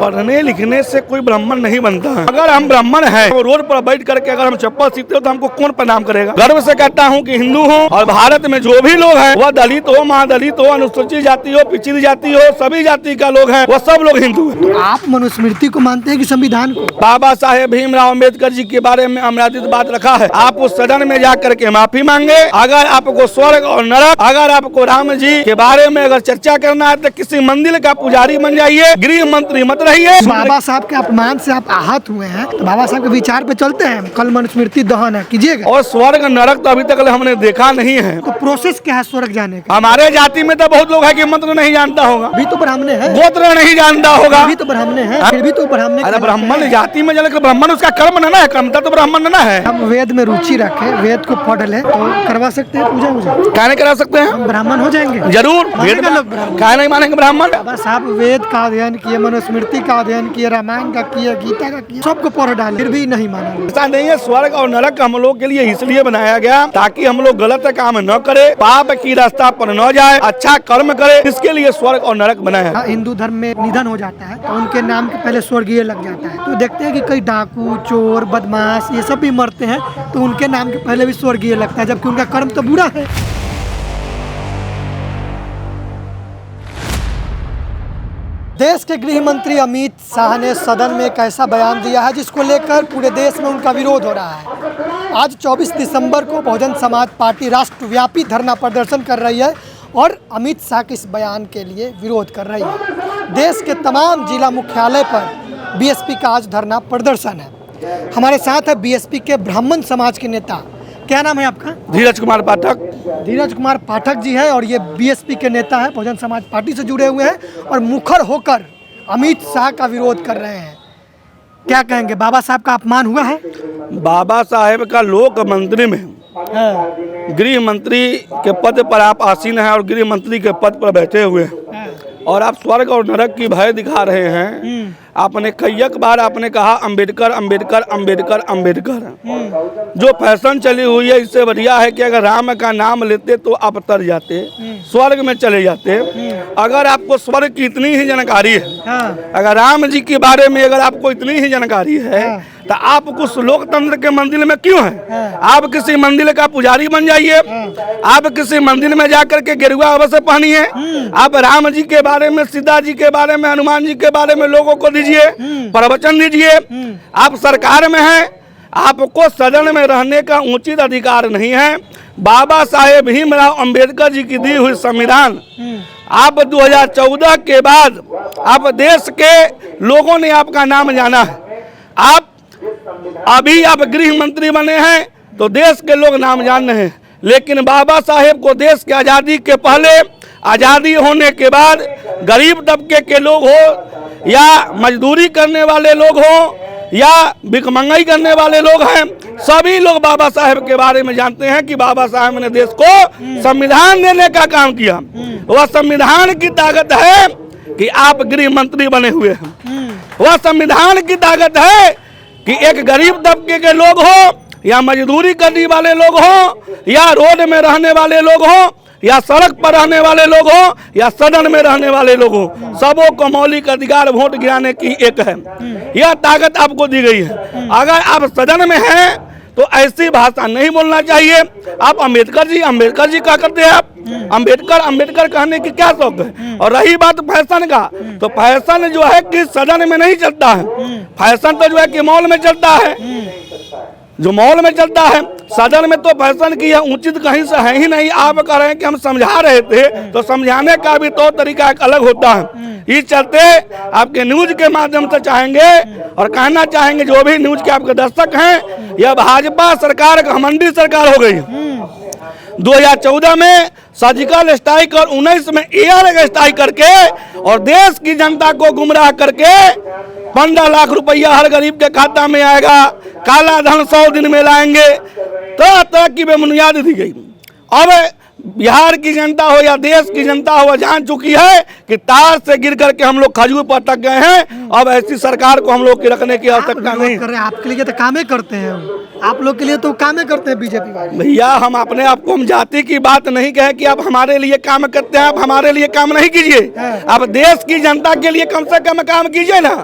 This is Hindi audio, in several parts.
पढ़ने लिखने से कोई ब्राह्मण नहीं बनता है। अगर हम ब्राह्मण हैं तो रोड पर बैठ करके अगर हम चप्पल सीखते हो तो हमको कौन प्रणाम करेगा। गर्व से कहता हूँ कि हिंदू हूँ और भारत में जो भी लोग हैं वह दलित हो, महादलित हो, अनुसूचित जाति हो, पिछड़ी जाति हो, सभी जाति का लोग हैं, वह सब लोग हिंदू हैं। तो आप मनुस्मृति को मानते हैं कि संविधान को? बाबा साहेब भीमराव अम्बेडकर जी के बारे में अमराधित बात रखा है। आप उस सदन में जा करके माफी मांगे। अगर आपको स्वर्ग और नरक, अगर आपको राम जी के बारे में अगर चर्चा करना है तो किसी मंदिर का पुजारी बन जाइए, गृह मंत्री मत रहिए। बाबा साहब के अपमान से आप आहत हुए हैं तो बाबा साहब के विचार पे चलते हैं। कल मनुस्मृति दहन है, कीजिएगा। और स्वर्ग नरक तो अभी तक हमने देखा नहीं है। तो प्रोसेस क्या है स्वर्ग जाने का? हमारे जाति में तो बहुत लोग है कि मंत्र नहीं जानता होगा, अभी तो ब्राह्मण है, गोत्र नहीं जानता होगा, अभी तो ब्राह्मण है, फिर भी तो ब्राह्मण। अरे ब्राह्मण जाति में जल ब्राह्मण उसका कर्म ना है, कर्मता तो ब्राह्मण ना है। हम वेद में रुचि रखे, वेद को पढ़ ले तो करवा सकते हैं पूजा वूजा? कहने करा सकते हैं, हम ब्राह्मण हो जाएंगे जरूर। वेद क्या नहीं मानेंगे ब्राह्मण? बाबा साहब वेद का अध्ययन किए, मनुस्मृति का अध्ययन किए, रामायण का किए, गीता का किए, सबको पढ़ डाले, फिर भी नहीं माना। ऐसा नहीं है। स्वर्ग और नरक हम लोग के लिए इसलिए बनाया गया ताकि हम लोग गलत काम न करे, पाप की रास्ता पर न जाए, अच्छा कर्म करे, इसके लिए स्वर्ग और नरक बनाया है। हिंदू धर्म में निधन हो जाता है तो उनके नाम के पहले स्वर्गीय लग जाता है। तो देखते हैं कि कई डाकू, चोर, बदमाश ये सब भी मरते हैं तो उनके नाम के पहले भी स्वर्गीय लगता है, जबकि उनका कर्म तो बुरा है। देश के गृह मंत्री अमित शाह ने सदन में एक ऐसा बयान दिया है जिसको लेकर पूरे देश में उनका विरोध हो रहा है। आज 24 दिसंबर को बहुजन समाज पार्टी राष्ट्रव्यापी धरना प्रदर्शन कर रही है और अमित शाह के इस बयान के लिए विरोध कर रही है। देश के तमाम जिला मुख्यालय पर बीएसपी का आज धरना प्रदर्शन है। हमारे साथ है बीएसपी के ब्राह्मण समाज के नेता, क्या नाम है आपका? धीरज कुमार पाठक। धीरज कुमार पाठक जी हैं और ये बीएसपी के नेता हैं, बहुजन समाज पार्टी से जुड़े हुए हैं और मुखर होकर अमित शाह का विरोध कर रहे हैं। क्या कहेंगे, बाबा साहब का अपमान हुआ है? बाबा साहेब का लोक मंत्री में गृह मंत्री के पद पर आप आसीन हैं और गृह मंत्री के पद पर बैठे हुए हैं और आप स्वर्ग और नरक की भय दिखा रहे हैं। आपने कई बार आपने कहा अंबेडकर अंबेडकर अंबेडकर अंबेडकर। जो फैशन चली हुई है इससे बढ़िया है कि अगर राम का नाम लेते तो आप तर जाते, स्वर्ग में चले जाते। अगर आपको स्वर्ग की इतनी ही जानकारी है, अगर राम जी के बारे में अगर आपको इतनी ही जानकारी है तो आप कुछ लोकतंत्र के मंदिर में क्यों हैं? आप किसी मंदिर का पुजारी बन जाइए, आप किसी मंदिर में जाकर के गेरुआ अवश्य पहनिए, आप राम जी के बारे में, सीता जी के बारे में, हनुमान जी के बारे में लोगों को दीजिए, प्रवचन दीजिए। आप सरकार में हैं, आपको सदन में रहने का उचित अधिकार नहीं है। बाबा साहेब भीमराव अम्बेडकर जी की दी हुई संविधान आप 2014 के बाद आप देश के लोगों ने आपका नाम जाना है। आप अभी आप गृह मंत्री बने हैं तो देश के लोग नाम जान रहे हैं, लेकिन बाबा साहेब को देश की आज़ादी के पहले, आज़ादी होने के बाद गरीब तबके के लोग हो या मजदूरी करने वाले लोग हो या भिखमंगाई करने वाले लोग हैं, सभी लोग बाबा साहेब के बारे में जानते हैं कि बाबा साहेब ने देश को संविधान देने का काम किया। वह संविधान की ताकत है कि आप गृह मंत्री बने हुए हैं। वह संविधान की ताकत है कि एक गरीब तबके के लोग हो या मजदूरी करने वाले लोग हो या रोड में रहने वाले लोग हो या सड़क पर रहने वाले लोग हो या सदन में रहने वाले लोग हो, सबों को मौलिक अधिकार वोट गिराने की एक है। यह ताकत आपको दी गई है। अगर आप सदन में हैं तो ऐसी भाषा नहीं बोलना चाहिए। आप अंबेडकर जी क्या करते हैं? आप अंबेडकर कहने की क्या शौक है? और रही बात फैशन का, तो फैशन जो है कि सदन में नहीं चलता है, फैशन तो जो है कि मॉल में चलता है, जो मॉल में चलता है। सदन में तो फैशन की है उचित कहीं से है ही नहीं। आप कह रहे हैं कि हम समझा रहे थे, तो समझाने का भी तो तरीका एक अलग होता है। इस चलते आपके न्यूज के माध्यम से चाहेंगे और कहना चाहेंगे जो भी न्यूज के आपके दर्शक हैं, यह भाजपा सरकार घमंडी सरकार हो गई। 2014 में सर्जिकल स्ट्राइक और 19 में एयर स्ट्राइक करके और देश की जनता को गुमराह करके 15 लाख रुपया हर गरीब के खाता में आएगा, काला धन 100 दिन में लाएंगे, तरह तरह की बेबुनियाद दी गई। अब बिहार की जनता हो या देश की जनता हो जान चुकी है कि तार से गिर करके हम लोग खजूर पर अटक गए हैं। अब ऐसी सरकार को हम लोग की रखने की आवश्यकता नहीं। आपके लिए तो कामें करते हैं, आप लोग के लिए तो कामें करते हैं बीजेपी वाले। भैया हम अपने आप को हम जाति की बात नहीं कहे कि आप हमारे लिए काम करते हैं, आप हमारे लिए काम नहीं कीजिए। आप देश की जनता के लिए कम से कम काम कीजिए ना।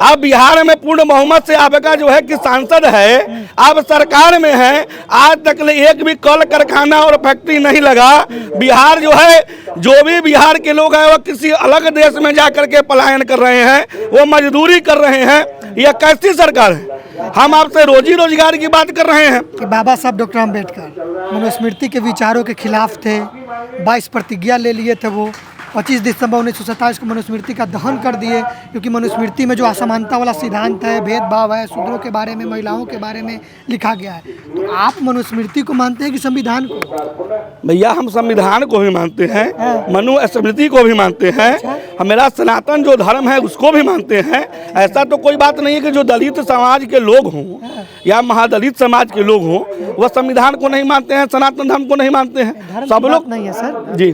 आप बिहार में पूर्ण बहुमत से आपका जो है कि सांसद है, आप सरकार में हैं, आज तक एक भी कल कारखाना और फैक्ट्री नहीं लगा। बिहार जो है, जो भी बिहार के लोग हैं वो किसी अलग देश में जाकर के पलायन कर रहे हैं, वो मजदूरी कर रहे हैं। यह कैसी सरकार है? हम आपसे रोजी रोजगार की बात कर रहे हैं। कि बाबा साहब डॉक्टर अम्बेडकर मनुस्मृति के विचारों के खिलाफ थे, 22 प्रतिज्ञा ले लिए थे वो। 25 दिसंबर 1927 को मनुस्मृति का दहन कर दिए, क्योंकि मनुस्मृति में जो असमानता वाला सिद्धांत है, भेदभाव है, शूद्रों के बारे में, महिलाओं के बारे में लिखा गया है। तो आप मनुस्मृति को मानते हैं कि संविधान को? भैया हम संविधान को भी मानते हैं, मनुस्मृति को भी मानते हैं, हमारा सनातन जो धर्म है उसको भी मानते हैं। ऐसा तो कोई बात नहीं है कि जो दलित समाज के लोग हों या महादलित समाज के लोग हों वह संविधान को नहीं मानते हैं, सनातन धर्म को नहीं मानते हैं। सब लोग नहीं है सर जी।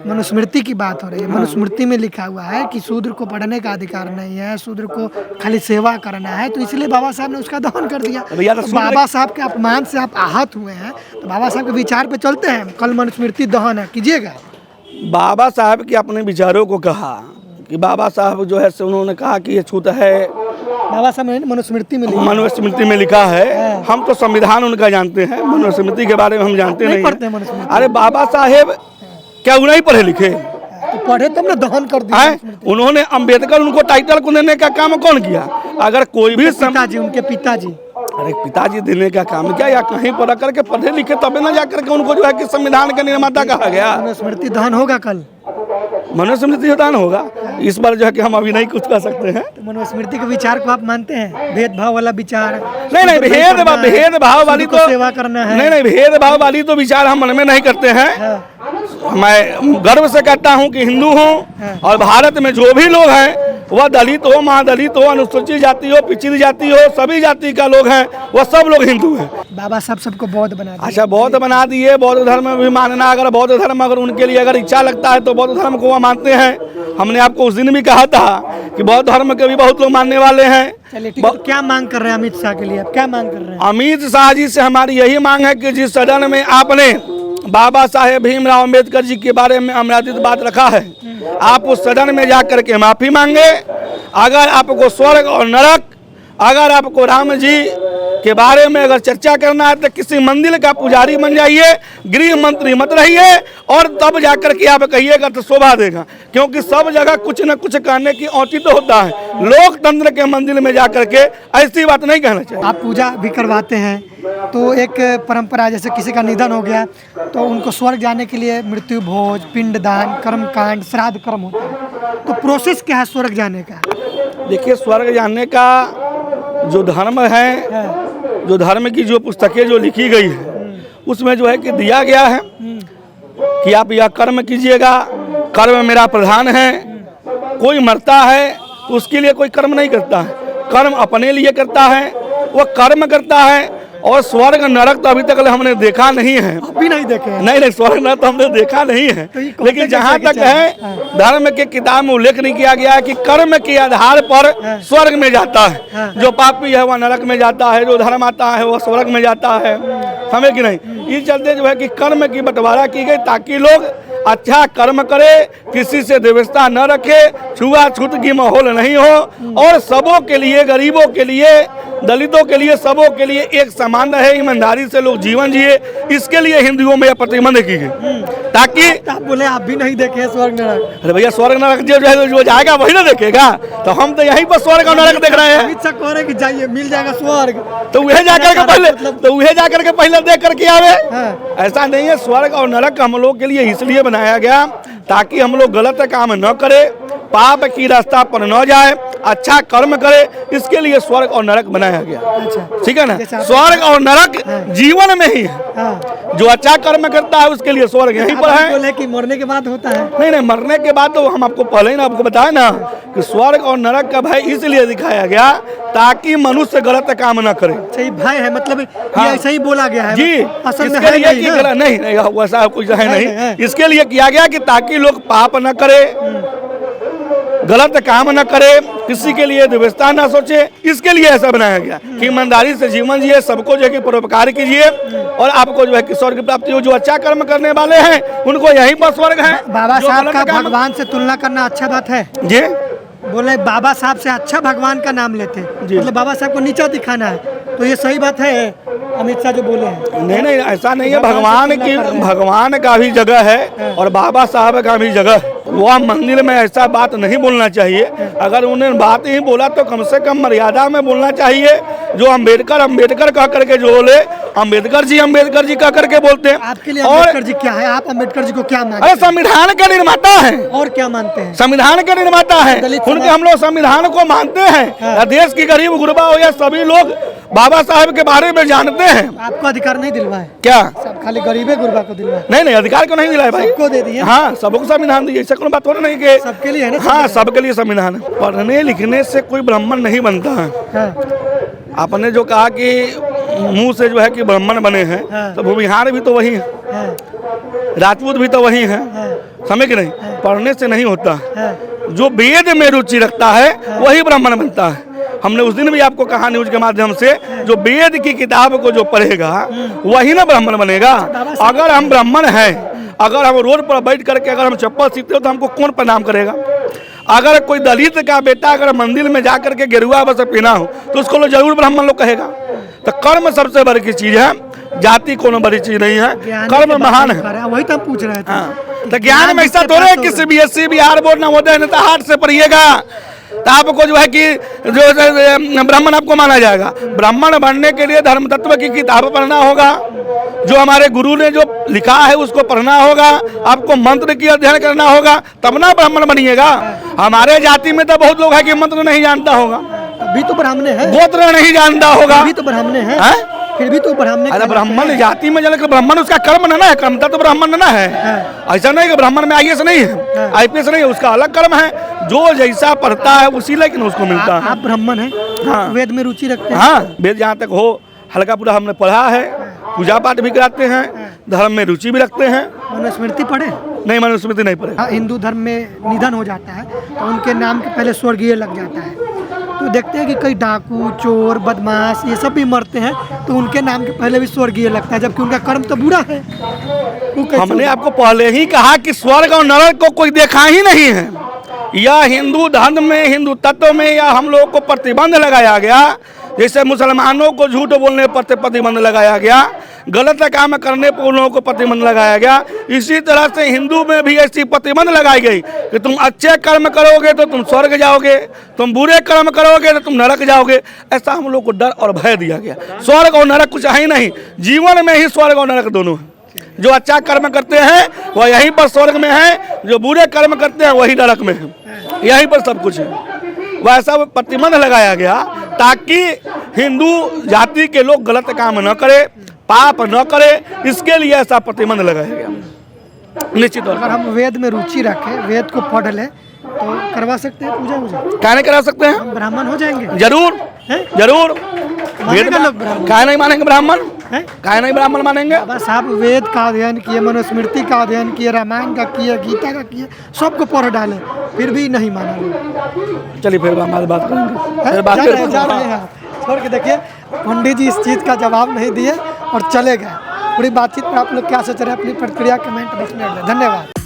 मनुस्मृति की बात हो रही है। मनुस्मृति में लिखा हुआ है कि शूद्र को पढ़ने का अधिकार नहीं है, शूद्र को खाली सेवा करना है, तो इसलिए बाबा साहब ने उसका दहन कर दिया। तो बाबा साहब के अपमान से आप आहत हुए हैं, तो बाबा साहब के विचार पे चलते हैं। कल मनुस्मृति दहन है, कीजिएगा। बाबा साहब के अपने विचारों को कहा कि बाबा साहब जो है उन्होंने कहा कि ये छूत है, बाबा साहब ने मनुस्मृति में लिखा है। हम तो संविधान उनका जानते हैं, मनुस्मृति के बारे में हम जानते नहीं पढ़ते हैं मनुस्मृति। अरे बाबा साहेब क्या वो नहीं पढ़े लिखे? तो पढ़े तब ना दहन कर दिया। उन्होंने अंबेडकर उनको टाइटल को देने का काम कौन किया? अगर कोई भी पिताजी, उनके पिताजी, अरे पिताजी देने का काम किया या कहीं पर करके पढ़े लिखे तब ना जाकर के उनको जो है कि संविधान का निर्माता कहा गया। मनुस्मृति दहन होगा कल, मनुस्मृति दान होगा। इस बार जो है कि हम अभी नहीं कुछ कर सकते हैं। तो मनुस्मृति के विचार को आप मानते हैं? भेदभाव वाला विचार नहीं, भेदभाव वाली तो सेवा करना है। नहीं, भेदभाव वाली तो विचार हम मन में नहीं करते हैं। मैं गर्व से कहता हूं कि हिंदू हूं और भारत में जो भी लोग हैं वह दलित हो, महादलित हो, अनुसूचित जाति हो, पिछड़ी जाति हो, सभी जाति का लोग हैं, वह सब लोग हिंदू हैं। बाबा साहब सबको बौद्ध बना दिए। अच्छा, बौद्ध बना दिए। बौद्ध धर्म भी मानना, अगर बौद्ध धर्म अगर उनके लिए अगर इच्छा लगता है तो बौद्ध धर्म को वह मानते हैं। हमने आपको उस दिन भी कहा था कि बौद्ध धर्म के भी बहुत लोग मानने वाले हैं। चलिए ठीक है, तो क्या मांग कर रहे हैं अमित शाह के लिए? आप क्या मांग कर रहे हैं? अमित शाह जी से हमारी यही मांग है कि जिस सदन में आपने बाबा साहेब भीमराव अम्बेडकर जी के बारे में अमर्यादित बात रखा है, आप उस सदन में जाकर के माफी मांगे। अगर आपको स्वर्ग और नरक, अगर आपको राम जी के बारे में अगर चर्चा करना है तो किसी मंदिर का पुजारी बन जाइए, गृह मंत्री मत रहिए, और तब जाकर के आप कहिएगा तो शोभा देगा। क्योंकि सब जगह कुछ न कुछ कहने की औचित्य होता है। लोकतंत्र के मंदिर में जाकर के ऐसी बात नहीं कहना चाहिए। आप पूजा भी करवाते हैं, तो एक परंपरा, जैसे किसी का निधन हो गया तो उनको स्वर्ग जाने के लिए मृत्यु भोज, पिंडदान, कर्मकांड, श्राद्ध कर्म होता है। तो प्रोसेस क्या है स्वर्ग जाने का? देखिए, स्वर्ग जाने का जो धर्म है, जो धर्म की जो पुस्तकें जो लिखी गई है उसमें जो है कि दिया गया है कि आप यह कर्म कीजिएगा, कर्म मेरा प्रधान है। कोई मरता है तो उसके लिए कोई कर्म नहीं करता है, कर्म अपने लिए करता है, वो कर्म करता है। और स्वर्ग नरक तो अभी तक हमने देखा नहीं है। अभी नहीं देखे हैं? नहीं, स्वर्ग नरक तो हमने देखा नहीं है। तो लेकिन जहाँ तक है धर्म के किताब में उल्लेख नहीं किया गया है कि कर्म के आधार पर स्वर्ग में जाता है। जो पापी है वह नरक में जाता है, जो धर्म आता है वह स्वर्ग में जाता है। समझ कि नहीं? इस चलते जो है कि कर्म की बंटवारा की गई ताकि लोग अच्छा कर्म करे, किसी से द्वेषता न रखे, छुआछूत की माहौल नहीं हो, और सबों के लिए, गरीबों के लिए, दलितों के लिए, सबों के लिए एक समान रहे, ईमानदारी से लोग जीवन जिए। इसके लिए हिंदुओं में यह प्रतिबंध की गई ताकि आप बोले आप भी नहीं देखे स्वर्ग नरक। अरे भैया, स्वर्ग नरक जो जाएगा वही ना देखेगा। तो हम तो यहीं पर स्वर्ग और नरक देख रहे हैं। अमित शाह कह रहे कि जाइए, मिल जाएगा स्वर्ग, तो वह जाकर के पहले देख करके आवे। ऐसा नहीं है। स्वर्ग और नरक हम लोग के लिए इसलिए बनाया गया ताकि हम लोग गलत काम न करें, पाप की रास्ता पर न जाए, अच्छा कर्म करे। इसके लिए स्वर्ग और नरक बनाया गया। ठीक है ना? स्वर्ग और नरक जीवन में ही है। जो अच्छा कर्म करता है उसके लिए स्वर्ग यहीं पर है। बोले कि मरने के बाद होता है? नहीं, मरने के बाद तो हम आपको पहले ही ना आपको बताया ना कि स्वर्ग और नरक का भय इसलिए दिखाया गया ताकि मनुष्य गलत काम न करे। सही भय है, मतलब ऐसा ही बोला गया है जी। असल में नहीं, वैसा कुछ है नहीं। इसके लिए किया गया कि ताकि लोग पाप न करे, गलत काम न करे, किसी के लिए दुविस्ता न सोचे, इसके लिए ऐसा बनाया गया कि ईमानदारी से जीवन जिए, सबको जो है कि परोपकार कीजिए और आपको जो है कि स्वर्ग की प्राप्ति हो। जो अच्छा कर्म करने वाले हैं उनको यहीं पर स्वर्ग है। बाबा साहब का भगवान से तुलना करना अच्छा बात है जी, बोले बाबा साहब से अच्छा भगवान का नाम लेते, मतलब बाबा साहब को नीचा दिखाना है, तो ये सही बात है अमित शाह जो बोले हैं? नहीं नहीं, ऐसा नहीं है। भगवान का भी जगह है और बाबा साहब का भी जगह है। वह मंदिर में ऐसा बात नहीं बोलना चाहिए। अगर उन्हें बात ही बोला तो कम से कम मर्यादा में बोलना चाहिए। जो अम्बेडकर कह करके जो बोले, अम्बेडकर जी कह करके बोलते हैं। आपके लिए अम्बेडकर जी क्या है? आप अम्बेडकर जी को क्या मानते हैं? अरे संविधान के निर्माता है। और क्या मानते हैं? संविधान के निर्माता है, उनके हम लोग संविधान को मानते हैं। देश की गरीब गुरबा हो या सभी लोग बाबा साहब के बारे में जानते हैं। आपको अधिकार नहीं दिलवाए क्या? सब खाली गरीबे गुरबा को दिलवाए? नहीं, अधिकार क्यों नहीं दिलाए भाई? सबको दे दिए। हाँ, सबको संविधान दिए, ऐसा कोई बात हो नहीं कि सबके लिए है ना? हाँ, सबके लिए संविधान है। पढ़ने लिखने से कोई ब्राह्मण नहीं बनता है। हाँ। आपने जो कहा कि मुंह से जो है कि ब्राह्मण बने हैं, तो भूमिहार भी तो वही है, राजपूत भी तो वही है, समझ नहीं? पढ़ने से नहीं होता। जो वेद में रुचि रखता है वही ब्राह्मण बनता है। हमने उस दिन भी आपको कहा न्यूज के माध्यम से, जो वेद की किताब को जो पढ़ेगा वही ना ब्राह्मण बनेगा। अगर हम ब्राह्मण हैं, अगर हम रोड पर बैठ करके अगर हम चप्पल सीखते हो तो हमको कौन प्रणाम करेगा? अगर कोई दलित का बेटा अगर मंदिर में जाकर के गेरुआ बस पहना हो तो उसको लोग जरूर ब्राह्मण लोग कहेगा। तो कर्म सबसे बड़ी की चीज है, जाति कोनो बड़ी चीज नहीं है, कर्म महान है। वही तो हम पूछ रहे थे। तो ज्ञान में ऐसा थोड़े कि CBSE Bihar board Navodaya heart से पढ़िएगा तो आपको जो है कि जो ब्राह्मण आपको माना जाएगा। ब्राह्मण बनने के लिए धर्म तत्व की किताब पढ़ना होगा, जो हमारे गुरु ने जो लिखा है उसको पढ़ना होगा, आपको मंत्र की अध्ययन करना होगा, तब ना ब्राह्मण बनिएगा। हमारे जाति में तो बहुत लोग है कि मंत्र नहीं जानता होगा, अभी तो ब्राह्मण है, गोत्र नहीं जानता होगा, अभी तो ब्राह्मण है, फिर भी तो ब्राह्मण। अरे ब्राह्मण जाति में जाकर ब्राह्मण उसका कर्म ना है, कर्मता तो ब्राह्मण ना है। ऐसा नहीं कि ब्राह्मण में IAS नहीं है, IPS नहीं है, उसका अलग कर्म है। जो जैसा पढ़ता है उसी लेकिन उसको मिलता है। आप ब्राह्मण हैं? हाँ। वेद में रुचि रखते हैं? हाँ, वेद जहाँ तक हो हल्का पूरा हमने पढ़ा है, पूजा पाठ भी कराते हैं, धर्म में रुचि भी रखते हैं। मनुस्मृति पढ़े? नहीं, मनुस्मृति नहीं पढ़े। हाँ, हिंदू धर्म में निधन हो जाता है तो उनके नाम के पहले स्वर्गीय लग जाता है, तो देखते हैं कि कई डाकू, चोर, बदमाश ये सब भी मरते हैं तो उनके नाम के पहले भी स्वर्गीय लगता है, जबकि उनका कर्म तो बुरा है। हमने आपको पहले ही कहा कि स्वर्ग और नरक को कोई देखा ही नहीं है। या हिंदू धर्म में, हिंदू तत्व में या हम लोगों को प्रतिबंध लगाया गया, जैसे मुसलमानों को झूठ बोलने पर प्रतिबंध लगाया गया, गलत काम करने पर उन लोगों को प्रतिबंध लगाया गया, इसी तरह से हिंदू में भी ऐसी प्रतिबंध लगाई गई कि तुम अच्छे कर्म करोगे तो तुम स्वर्ग जाओगे, तुम बुरे कर्म करोगे तो तुम नरक जाओगे। ऐसा हम लोग को डर और भय दिया गया। स्वर्ग और नरक कुछ है ही नहीं, जीवन में ही स्वर्ग और नरक दोनों है। जो अच्छा कर्म करते हैं वह यहीं पर स्वर्ग में है, जो बुरे कर्म करते हैं वही नरक में है, यहीं पर सब कुछ है। वैसा प्रतिबंध लगाया गया ताकि हिंदू जाति के लोग गलत काम न करे, पाप न करे, इसके लिए ऐसा प्रतिबंध लगाया गया। निश्चित तौर पर अगर हम वेद में रुचि रखें, वेद को पढ़ लें तो करवा सकते हैं पूजा वूजा? क्या नहीं करा सकते हैं? हम ब्राह्मण हो जाएंगे? जरूर जरूर। वेद लोग ब्राह्मण क्या नहीं मानेंगे? ब्राह्मण क्या नहीं ब्राह्मण मानेंगे? बाबा साहब वेद का अध्ययन किए, मनुस्मृति का अध्ययन किए, रामायण का किए, गीता का किए, सबको पढ़ डाले, फिर भी नहीं माना लोग। चलिए फिर हमारी बात करेंगे। जा रहे हैं छोड़ के। देखिए पंडित जी इस चीज़ का जवाब नहीं दिए और चले गए। पूरी बातचीत पर आप लोग क्या सोच रहे हैं? अपनी प्रतिक्रिया कमेंट बॉक्स में। धन्यवाद।